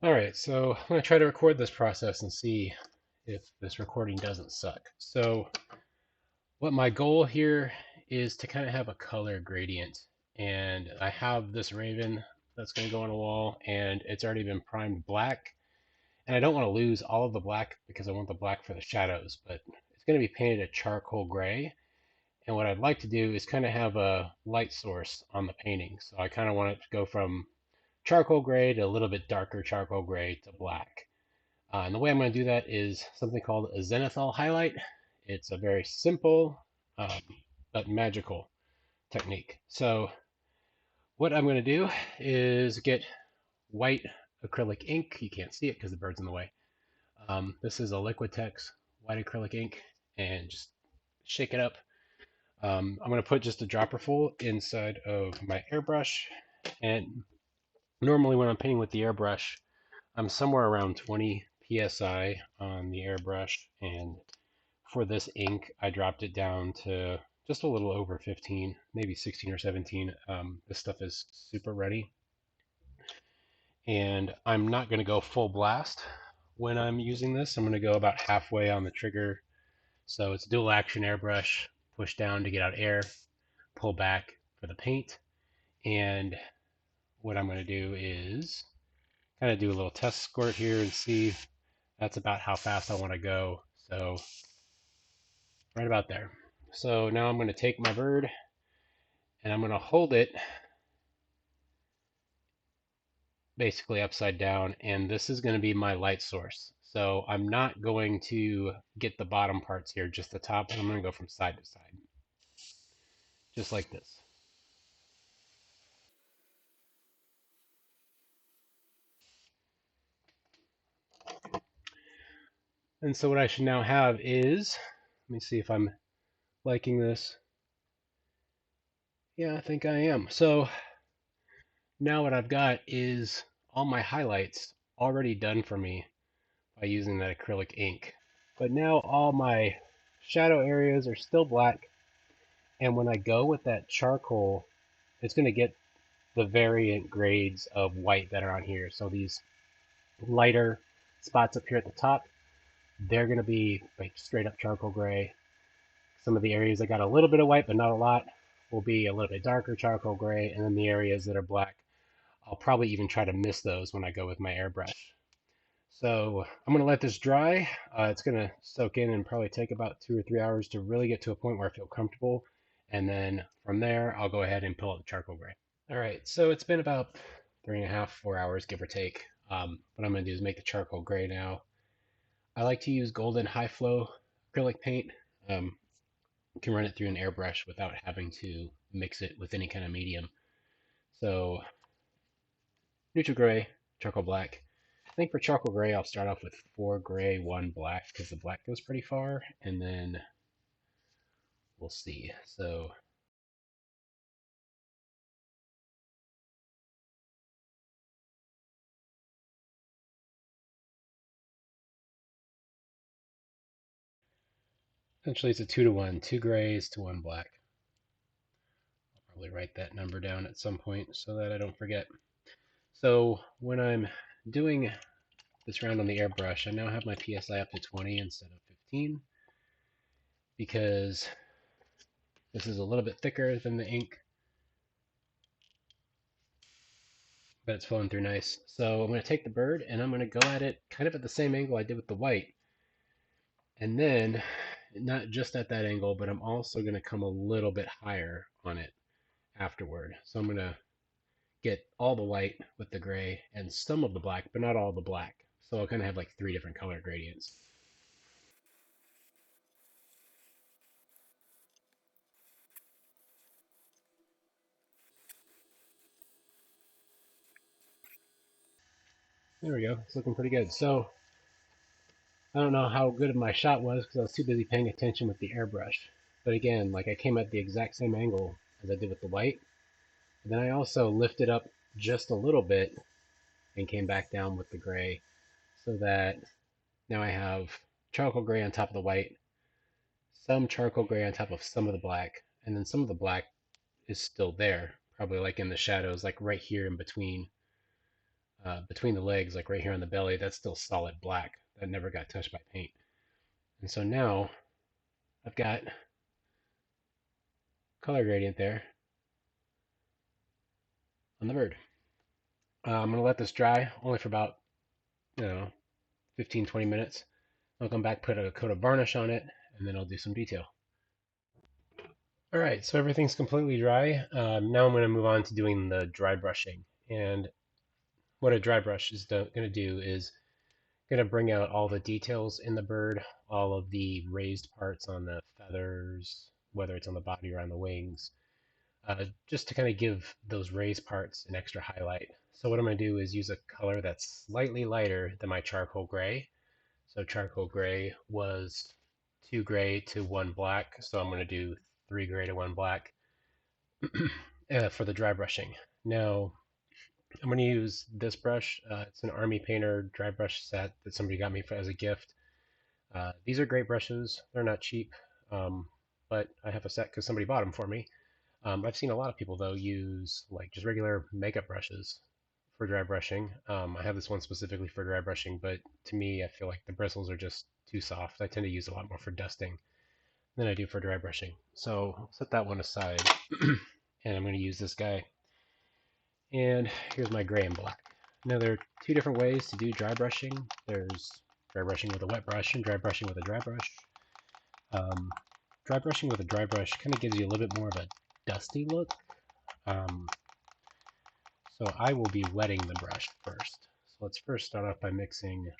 All right, so I'm going to try to record this process and see if this recording doesn't suck. So what my goal here is to kind of have a color gradient. And I have this raven that's going to go on a wall, and it's already been primed black. And I don't want to lose all of the black because I want the black for the shadows, but it's going to be painted a charcoal gray. And what I'd like to do is kind of have a light source on the painting. So I kind of want it to go from charcoal gray to a little bit darker charcoal gray to black. And the way I'm going to do that is something called a Zenithal highlight. It's a very simple um, but magical technique. So what I'm going to do is get white acrylic ink. You can't see it because the bird's in the way. This is a Liquitex white acrylic ink, and just shake it up. I'm going to put just a dropper full inside of my airbrush, and normally when I'm painting with the airbrush, I'm somewhere around 20 psi on the airbrush, and for this ink, I dropped it down to just a little over 15, maybe 16 or 17. This stuff is super ready, and I'm not going to go full blast when I'm using this. I'm going to go about halfway on the trigger. So it's dual action airbrush, push down to get out air, pull back for the paint. And what I'm going to do is kind of do a little test squirt here and see. That's about how fast I want to go. So right about there. So now I'm going to take my bird and I'm going to hold it basically upside down, and this is going to be my light source. So I'm not going to get the bottom parts here, just the top, and I'm going to go from side to side, just like this. And so what I should now have is, let me see if I'm liking this. Yeah, I think I am. So now what I've got is all my highlights already done for me by using that acrylic ink. But now all my shadow areas are still black, and when I go with that charcoal, it's going to get the variant grades of white that are on here. So these lighter spots up here at the top, they're going to be like straight up charcoal gray. Some of the areas that got a little bit of white, but not a lot, will be a little bit darker charcoal gray. And then the areas that are black, I'll probably even try to miss those when I go with my airbrush. So I'm going to let this dry. It's going to soak in and probably take about 2 or 3 hours to really get to a point where I feel comfortable. And then from there, I'll go ahead and pull out the charcoal gray. All right, so it's been about 3.5, 4 hours, give or take. What I'm going to do is make the charcoal gray now. I like to use golden high flow acrylic paint. You can run it through an airbrush without having to mix it with any kind of medium. So neutral gray, charcoal black. I think for charcoal gray, I'll start off with 4 gray, 1 black, because the black goes pretty far, and then we'll see. So essentially it's a 2 to 1, 2 grays to 1 black. I'll probably write that number down at some point so that I don't forget. So when I'm doing this round on the airbrush, I now have my PSI up to 20 instead of 15 because this is a little bit thicker than the ink, but it's flowing through nice. So I'm going to take the bird and I'm going to go at it kind of at the same angle I did with the white. And then, not just at that angle, but I'm also going to come a little bit higher on it afterward. So I'm going to get all the white with the gray and some of the black, but not all the black. So I'll kind of have like 3 different color gradients. There we go. It's looking pretty good. So I don't know how good my shot was because I was too busy paying attention with the airbrush. But again, like I came at the exact same angle as I did with the white. And then I also lifted up just a little bit and came back down with the gray so that now I have charcoal gray on top of the white, some charcoal gray on top of some of the black, and then some of the black is still there, probably like in the shadows, like right here in between between the legs, like right here on the belly, that's still solid black. That never got touched by paint. And so now I've got color gradient there on the bird. I'm going to let this dry only for about, 15, 20 minutes. I'll come back, put a coat of varnish on it, and then I'll do some detail. All right, so everything's completely dry. Now I'm going to move on to doing the dry brushing. And what a dry brush is going to do is going to bring out all the details in the bird, all of the raised parts on the feathers, whether it's on the body or on the wings, just to kind of give those raised parts an extra highlight. So what I'm going to do is use a color that's slightly lighter than my charcoal gray. So charcoal gray was 2 gray to 1 black, so I'm going to do 3 gray to 1 black for the dry brushing. Now, I'm going to use this brush. It's an Army Painter dry brush set that somebody got me as a gift. These are great brushes. They're not cheap, but I have a set because somebody bought them for me. I've seen a lot of people, though, use like just regular makeup brushes for dry brushing. I have this one specifically for dry brushing, but to me, I feel like the bristles are just too soft. I tend to use a lot more for dusting than I do for dry brushing. So I'll set that one aside, and I'm going to use this guy. And here's my gray and black. Now there are two different ways to do dry brushing. There's dry brushing with a wet brush and dry brushing with a dry brush. Dry brushing with a dry brush kind of gives you a little bit more of a dusty look. Um, so I will be wetting the brush first. So let's first start off by mixing.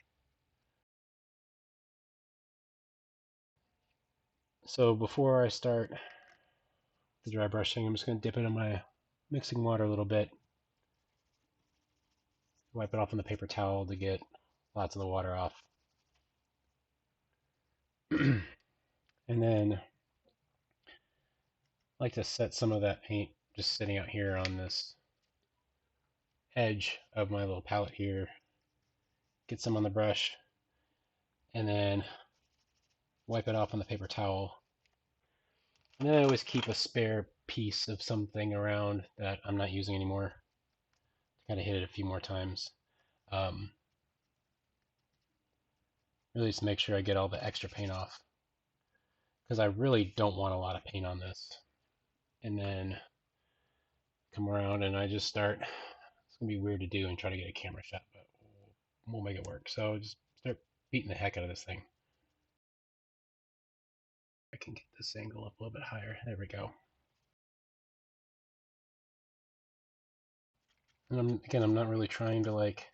So before I start the dry brushing, I'm just going to dip it in my mixing water a little bit. Wipe it off on the paper towel to get lots of the water off. And then I like to set some of that paint just sitting out here on this edge of my little palette here. Get some on the brush and then wipe it off on the paper towel. And then I always keep a spare piece of something around that I'm not using anymore. Kind of hit it a few more times. Really just make sure I get all the extra paint off, because I really don't want a lot of paint on this. And then come around and I just start. It's gonna be weird to do and try to get a camera shot, but we'll make it work. So just start beating the heck out of this thing. I can get this angle up a little bit higher. There we go. And I'm not really trying to like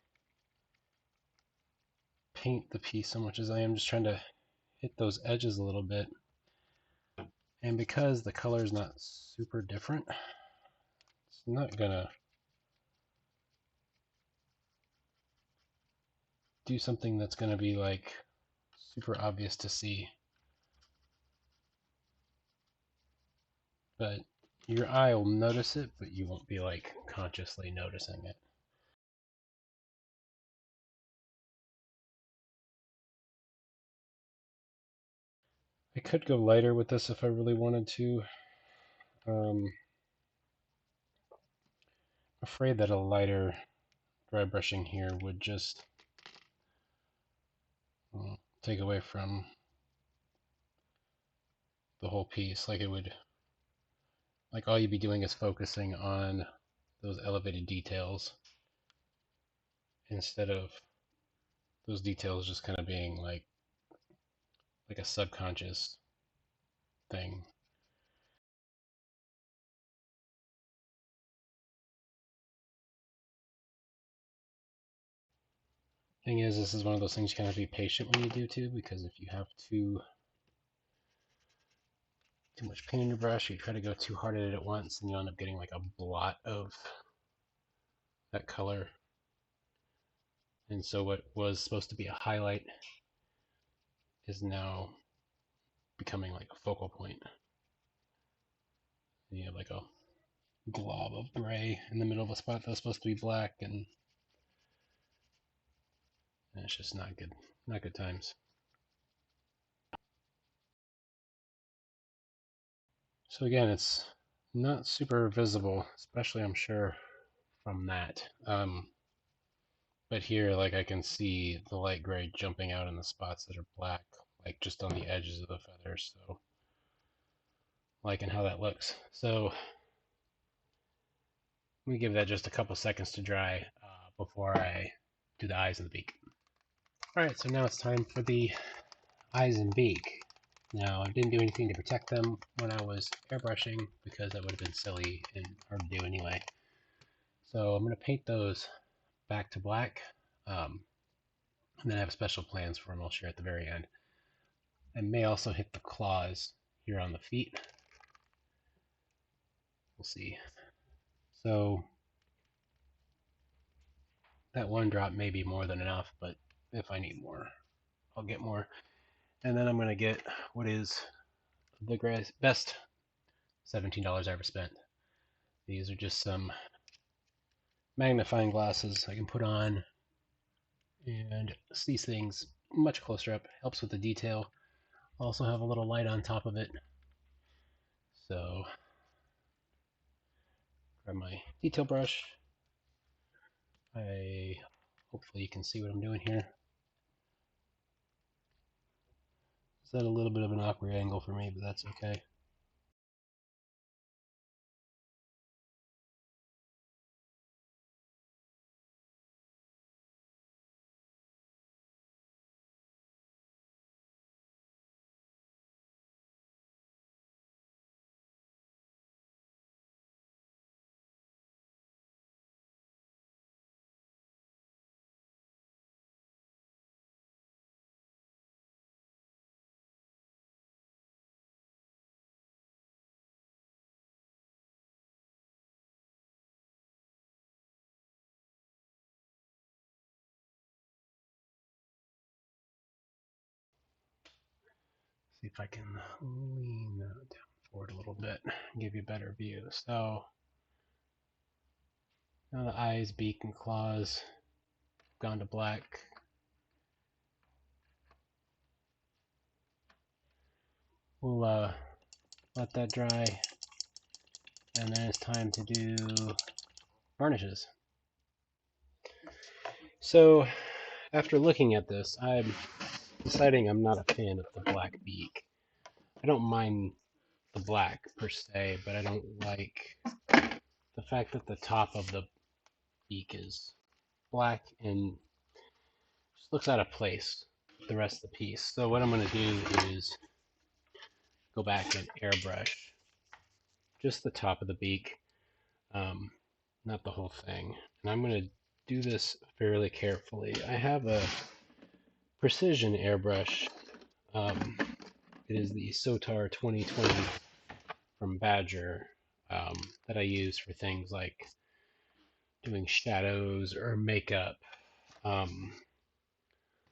paint the piece so much as I am just trying to hit those edges a little bit. And because the color is not super different, it's not gonna do something that's gonna be like super obvious to see. But your eye will notice it, but you won't be like consciously noticing it. I could go lighter with this if I really wanted to. I'm afraid that a lighter dry brushing here would just take away from the whole piece. Like it would, like all you'd be doing is focusing on those elevated details instead of those details just kind of being like a subconscious thing. Thing is, this is one of those things you kind of be patient when you do too, because if you have too much paint in your brush, you try to go too hard at it at once, and you end up getting like a blot of that color. And so what was supposed to be a highlight is now becoming like a focal point. And you have like a glob of gray in the middle of a spot that was supposed to be black, and it's just not good. Not good times. So again, it's not super visible, especially I'm sure from that. But here, like, I can see the light gray jumping out in the spots that are black, like just on the edges of the feathers. So liking how that looks. So let me give that just a couple seconds to dry before I do the eyes and the beak. Alright, so now it's time for the eyes and beak. Now, I didn't do anything to protect them when I was airbrushing because that would have been silly and hard to do anyway. So I'm going to paint those back to black, and then I have special plans for them I'll share at the very end. I may also hit the claws here on the feet. We'll see. So that one drop may be more than enough, but if I need more, I'll get more. And then I'm going to get what is the best $17 I ever spent. These are just some magnifying glasses I can put on and see things much closer up. Helps with the detail. Also have a little light on top of it. So grab my detail brush. Hopefully you can see what I'm doing here. Is that a little bit of an awkward angle for me, but that's okay. See if I can lean that down forward a little bit and give you a better view. So now the eyes, beak, and claws have gone to black. We'll let that dry, and then it's time to do varnishes. So after looking at this, I'm deciding I'm not a fan of the black beak. I don't mind the black per se, but I don't like the fact that the top of the beak is black and just looks out of place with the rest of the piece. So what I'm going to do is go back and airbrush just the top of the beak, not the whole thing. And I'm going to do this fairly carefully. I have a precision airbrush. It is the Sotar 2020 from Badger that I use for things like doing shadows or makeup. I'm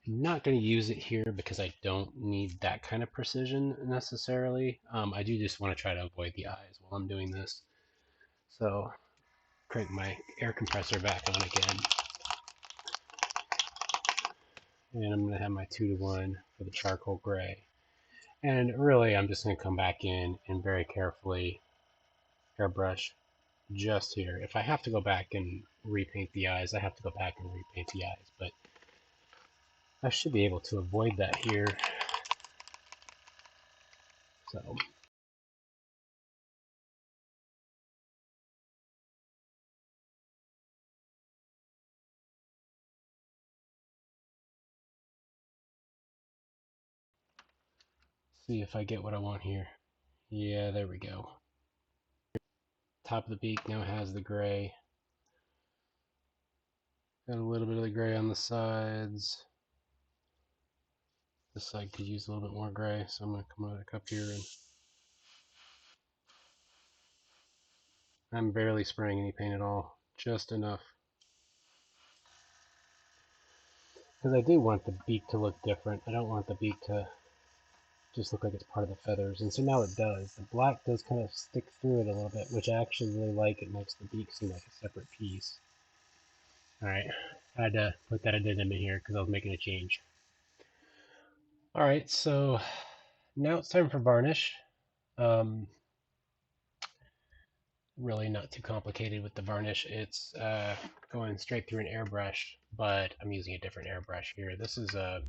not going to use it here because I don't need that kind of precision necessarily. I do just want to try to avoid the eyes while I'm doing this. So crank my air compressor back on again. And I'm going to have my 2-to-1 for the charcoal gray. And really, I'm just going to come back in and very carefully airbrush just here. If I have to go back and repaint the eyes, I have to go back and repaint the eyes. But I should be able to avoid that here. So see if I get what I want here. Yeah, there we go. Top of the beak now has the gray. Got a little bit of the gray on the sides. This side could use a little bit more gray, so I'm going to come back up here and I'm barely spraying any paint at all, just enough. Because I do want the beak to look different. I don't want the beak to just look like it's part of the feathers, and so now it does. The black does kind of stick through it a little bit, which I actually really like. It makes the beak seem like a separate piece. Alright, I had to put that addendum in here because I was making a change. Alright, so now it's time for varnish. really not too complicated with the varnish. It's going straight through an airbrush, but I'm using a different airbrush here. This is a,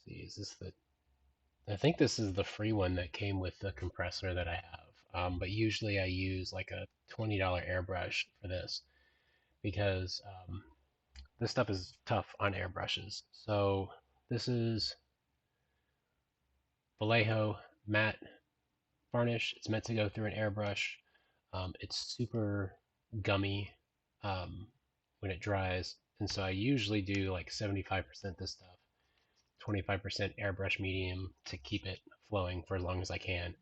see, is this the, I think this is the free one that came with the compressor that I have. But usually I use like a $20 airbrush for this because this stuff is tough on airbrushes. So this is Vallejo matte varnish. It's meant to go through an airbrush. It's super gummy when it dries, and so I usually do like 75% this stuff, 25% airbrush medium to keep it flowing for as long as I can.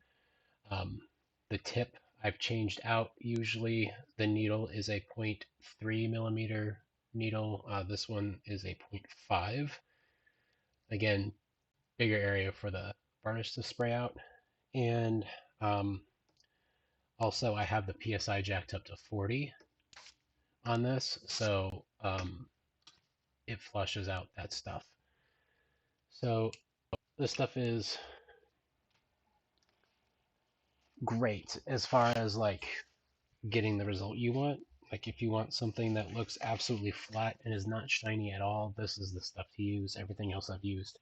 Um, the tip I've changed out. Usually the needle is a 0.3 millimeter needle. This one is a 0.5. Again, bigger area for the varnish to spray out. And also I have the PSI jacked up to 40 on this, so it flushes out that stuff. So this stuff is great as far as like getting the result you want. Like if you want something that looks absolutely flat and is not shiny at all, this is the stuff to use. Everything else I've used.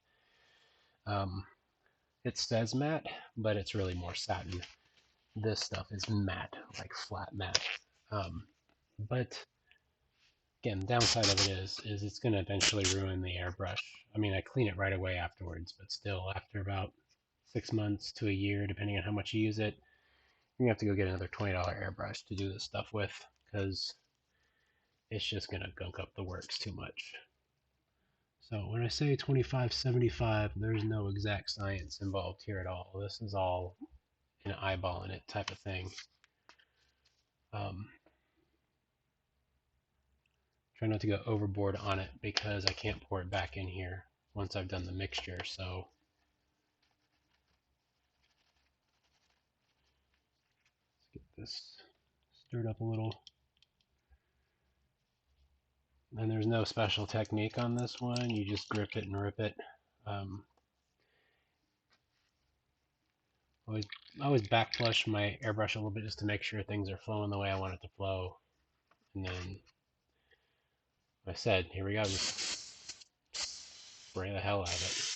Um, it says matte, but it's really more satin. This stuff is matte, like flat matte. But again, the downside of it is it's going to eventually ruin the airbrush. I mean, I clean it right away afterwards, but still, after about 6 months to a year, depending on how much you use it, you have to go get another $20 airbrush to do this stuff with, because it's just going to gunk up the works too much. So when I say 25/75, there's no exact science involved here at all. This is all an eyeballing it type of thing. Um, Try not to go overboard on it because I can't pour it back in here once I've done the mixture. So let's get this stirred up a little. And there's no special technique on this one. You just grip it and rip it. Um, always back flush my airbrush a little bit just to make sure things are flowing the way I want it to flow. And then, like I said, here we go. Just spray the hell out of it.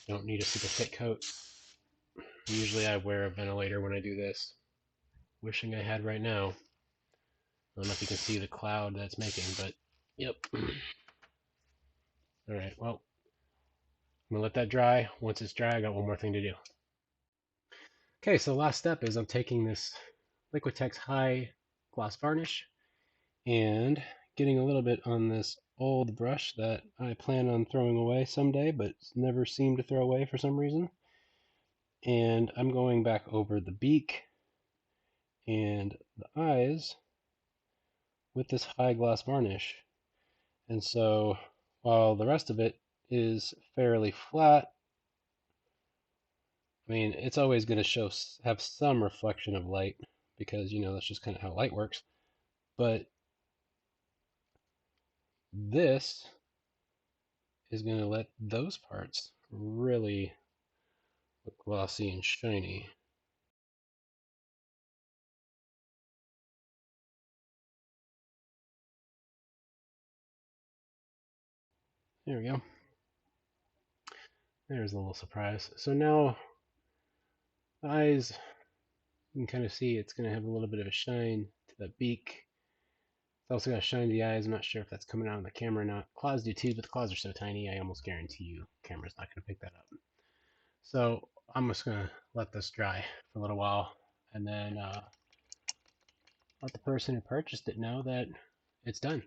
Don't need a super thick coat. Usually I wear a ventilator when I do this. Wishing I had right now. I don't know if you can see the cloud that's making, but yep. Alright, well, I'm going to let that dry. Once it's dry, I got one more thing to do. Okay, so the last step is I'm taking this Liquitex High Gloss Varnish and getting a little bit on this old brush that I plan on throwing away someday, but never seem to throw away for some reason. And I'm going back over the beak and the eyes with this high gloss varnish. And so while the rest of it is fairly flat, I mean, it's always going to have some reflection of light because, you know, that's just kind of how light works. But this is going to let those parts really look glossy and shiny. There we go. There's a little surprise. So now the eyes, you can kind of see it's going to have a little bit of a shine to the beak. It's also got to shine to the eyes. I'm not sure if that's coming out on the camera or not. Claws do too, but the claws are so tiny, I almost guarantee you the camera's not going to pick that up. So I'm just going to let this dry for a little while and then let the person who purchased it know that it's done.